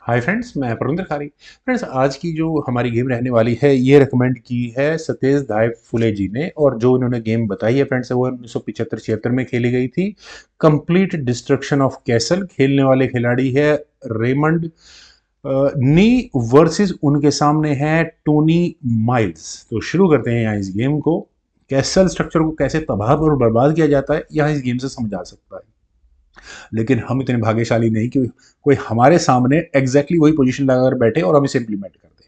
Hi friends, मैं परविंदर खारी। Friends, आज की जो हमारी गेम रहने वाली है ये रिकमेंड की है सतेज धाय फुले जी ने, और जो इन्होंने गेम बताई है फ्रेंड्स वो 1975-76 में खेली गई थी। Complete destruction of castle. खेलने वाले खिलाड़ी है रेमंड नी वर्सेस उनके सामने है टोनी माइल्स। तो शुरू करते हैं यहाँ इस गेम को। कैसल स्ट्रक्चर को कैसे तबाह और बर्बाद किया जाता है यहाँ इस गेम से समझ आ सकता है, लेकिन हम इतने भाग्यशाली नहीं कि कोई हमारे सामने एग्जैक्टली वही पोजीशन लगाकर बैठे और हम इसे इंप्लीमेंट कर दे।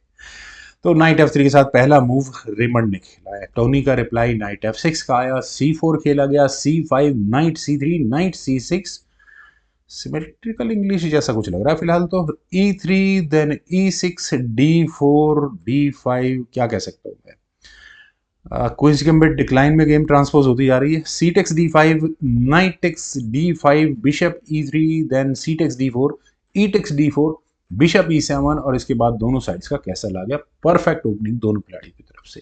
तो नाइट F3 के साथ पहला मूव रेमंड ने खेला है। टोनी का रिप्लाई नाइट F6 का आया। C4 खेला गया। C5, night C3, night C6। Symmetrical English जैसा कुछ लग रहा है फिलहाल तो। E3, then E6, D4, D5, क्या कह सकता हूँ मैं। क्वींस गैम्बिट डिक्लाइन में गेम ट्रांसपोज होती जा रही है। C takes D5, knight takes D5, bishop E3, then c takes D4, e takes D4, bishop E7, और इसके बाद दोनों साइड्स का कैसल आ गया। परफेक्ट ओपनिंग दोनों खिलाड़ी की तरफ से।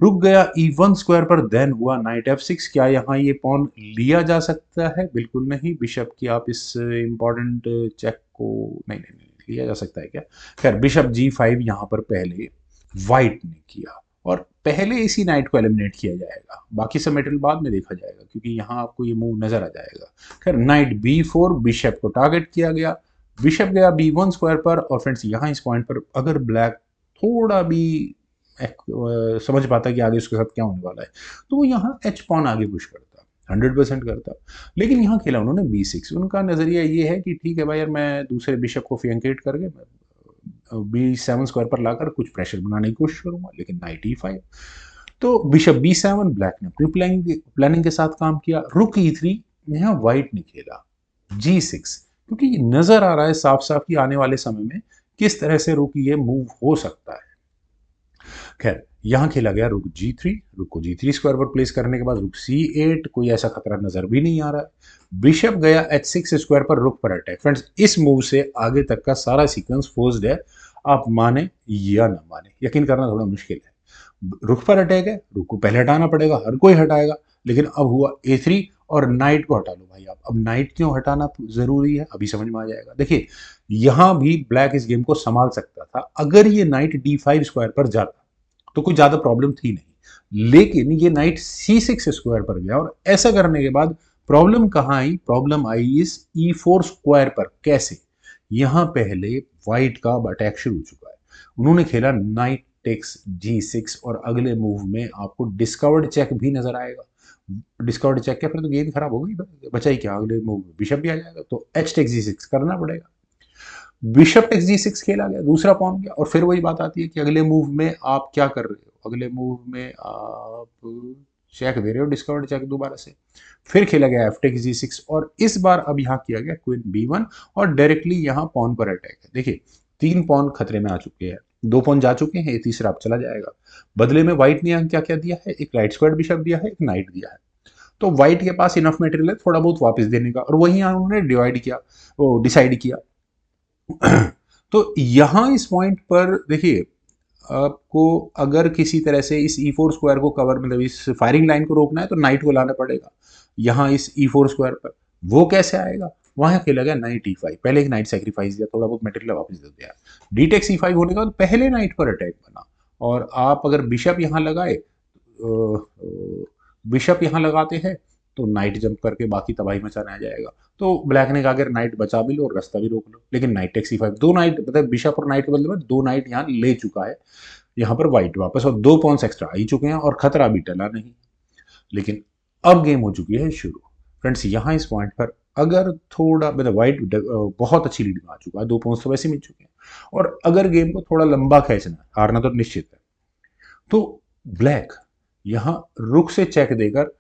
रुक गया E1 स्क्वायर पर, देन हुआ नाइट F6। क्या यहाँ ये पॉन लिया जा सकता है? बिल्कुल नहीं। बिशप की आप इस इंपॉर्टेंट चेक को नहीं नहीं नहीं लिया जा सकता है क्या? खैर, बिशप G5 यहाँ पर पहले वाइट ने किया, और पहले इसी नाइट को एलिमिनेट किया जाएगा, बाकी सब मेटल बाद में देखा जाएगा क्योंकि यहाँ आपको ये मूव नजर आ जाएगा। खैर, नाइट B4, बिशप को टारगेट किया गया। बिशप गया B1 स्क्वायर पर, और फ्रेंड्स यहाँ इस पॉइंट पर अगर ब्लैक थोड़ा भी समझ पाता कि आगे उसके साथ क्या होने वाला है तो वो यहाँ एच पॉन आगे पुश करता, 100% करता। लेकिन यहाँ खेला उन्होंने B6। उनका नजरिया ये है कि ठीक है भाई यार, मैं दूसरे बिशप को फ्लैंकेट करके B7 स्क्वायर पर लाकर कुछ प्रेशर बनाने की कोशिश करूंगा। लेकिन नाइट E5, तो बिशप B7, ब्लैक ने अपनी प्लानिंग के साथ काम किया। रुक E3, यहाँ व्हाइट ने खेला G6, क्योंकि ये नजर आ रहा है साफ साफ कि आने वाले समय में किस तरह से रुक ये मूव हो सकता है। खैर, यहां खेला गया रुक G3। रुक को G3 स्क्वायर पर प्लेस करने के बाद रुक C8, कोई ऐसा खतरा नजर भी नहीं आ रहा है। बिशप गया H6 स्क्वायर पर, रुक पर अटैक। फ्रेंड्स, इस मूव से आगे तक का सारा सीक्वेंस फोर्स्ड है। आप माने या ना माने, यकीन करना थोड़ा मुश्किल है। रुक पर अटैक है, रुक को पहले हटाना पड़ेगा, हर कोई हटाएगा। लेकिन अब हुआ A3, और नाइट को हटा लो भाई आप। अब नाइट क्यों हटाना जरूरी है अभी समझ में आ जाएगा। देखिए, यहां भी ब्लैक इस गेम को संभाल सकता था अगर ये नाइट D5 स्क्वायर पर जाता, तो कोई ज्यादा प्रॉब्लम थी नहीं। लेकिन ये नाइट C6 स्क्वायर पर गया, और ऐसा करने के बाद प्रॉब्लम कहां आई? प्रॉब्लम आई इस E4 स्क्वायर पर। कैसे? यहां पहले व्हाइट का अटैक शुरू हो चुका है। उन्होंने खेला नाइट टेक्स G6, और अगले मूव में आपको डिस्कवर्ड चेक भी नजर आएगा। डिस्कवर्ड चेक क्या? फिर तो गेम खराब हो गई, बचा ही क्या? अगले मूव में बिशप भी आ जाएगा, तो एच टेक्स G6 करना पड़ेगा। बिशप टेक्स G6 खेला गया, दूसरा पॉन गया, और फिर वही बात आती है कि अगले मूव में आप क्या कर रहे हो? अगले मूव में आप चेक दे रहे हो, डिस्कवर्ड चेक दोबारा से। फिर खेला गया एफ टेक्स G6, और इस बार अब यहाँ किया गया क्वीन B1, और डायरेक्टली यहाँ पॉन पर अटैक है। देखिए, 3 पॉन खतरे में आ चुके हैं, 2 पॉन जा चुके हैं, ये तीसरा अब चला जाएगा। बदले में व्हाइट ने यहाँ क्या क्या दिया है? एक राइट स्क्वायर बिशप दिया है, एक नाइट दिया है। तो व्हाइट के पास इनफ मटेरियल है थोड़ा बहुत वापस देने का, और वही यहाँ उन्होंने डिवाइड किया, वो डिसाइड किया। तो यहां इस पॉइंट पर देखिए, आपको अगर किसी तरह से इस E4 स्क्वायर को कवर, मतलब इस फायरिंग लाइन को रोकना है, तो नाइट को लाना पड़ेगा यहां इस E4 स्क्वायर पर। वो कैसे आएगा? वहां खेला गया नाइट E5, पहले एक नाइट सेक्रीफाइस दिया, थोड़ा बहुत मटेरियल वापस दे दिया। डी टेक C5 होने के बाद पहले नाइट पर अटैक बना, और आप अगर बिशप यहां लगाए, बिशप यहां लगाते हैं, तो नाइट जंप करके बाकी तबाही मचाने आ जाएगा। तो ब्लैक ने कहा अगर नाइट बचा भी लो और रास्ता भी रोक लो। लेकिन नाइट टेक C5, 2 नाइट, मतलब बिशप और नाइट के बदले में 2 नाइट यहाँ ले चुका है यहाँ पर व्हाइट वापस, और 2 पॉइंट्स एक्स्ट्रा आ ही चुके हैं, और खतरा भी टला नहीं। लेकिन अब गेम हो चुकी है शुरू। फ्रेंड्स, यहाँ इस पॉइंट पर अगर थोड़ा, मतलब व्हाइट बहुत अच्छी लीड में आ चुका है, 2 पॉइंट्स तो वैसे मिल चुके हैं, और अगर गेम को थोड़ा लंबा खींचना है, हारना तो निश्चित है, तो ब्लैक यहाँ रुक से चेक देकर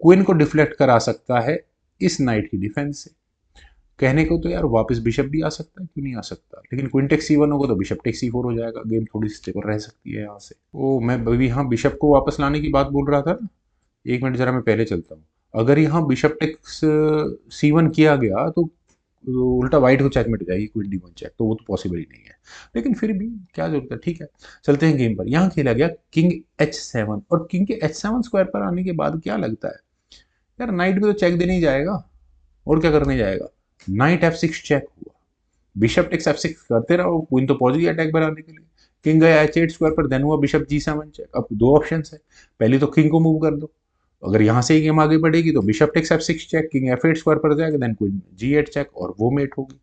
क्वीन को डिफ्लेक्ट करा सकता है इस नाइट की डिफेंस से। कहने को तो यार वापस बिशप भी आ सकता है, क्यों नहीं आ सकता? लेकिन क्वीन टेक C1 होगा तो बिशप टेक C4 हो जाएगा, गेम थोड़ी स्टेबल रह सकती है यहाँ से। ओ, मैं अभी यहाँ बिशप को वापस लाने की बात बोल रहा था ना। एक मिनट, जरा मैं पहले चलता हूँ। अगर यहाँ बिशप टेक C1 किया गया तो उल्टा व्हाइट को चेक मिट जाएगी, क्वीन D1 चेक, तो वो तो पॉसिबल ही नहीं है। लेकिन फिर भी क्या जरूरत है, ठीक है। चलते हैं गेम पर। यहाँ खेला गया किंग H7, और किंग के H7 स्क्वायर पर आने के बाद क्या लगता है यार, नाइट में तो चेक देने ही जाएगा, और क्या करने जाएगा? नाइट F6 चेक हुआ, बिशप टेक्स F6 करते रहो, क्वीन तो पहुंच गई अटैक बनाने के लिए। किंग गया H8 स्क्वायर पर, देन हुआ बिशप G7 चेक। अब दो ऑप्शन है, पहले तो किंग को मूव कर दो, अगर यहाँ से ही गेम आगे बढ़ेगी तो bishop takes F6 check, king F8 square पर जाएगा, देन क्वीन G8 चेक और वो मेट होगी।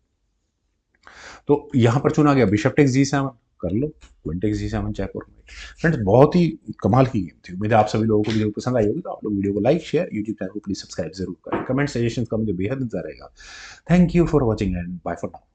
तो यहाँ पर चुना गया बिशप टेक्स G7, कर लो क्वीन टेक्स G7 चेक और मेट। फ्रेंड्स बहुत ही कमाल की गेम थी। उम्मीद है आप सभी लोगों को वीडियो पसंद आई होगी, तो आप लोग वीडियो को लाइक शेयर, यूट्यूब चैनल को प्लीज सब्सक्राइब जरूर करें। कमेंट सजेशन का मुझे बेहद इंतजार रहेगा। Thank you for watching and bye for now.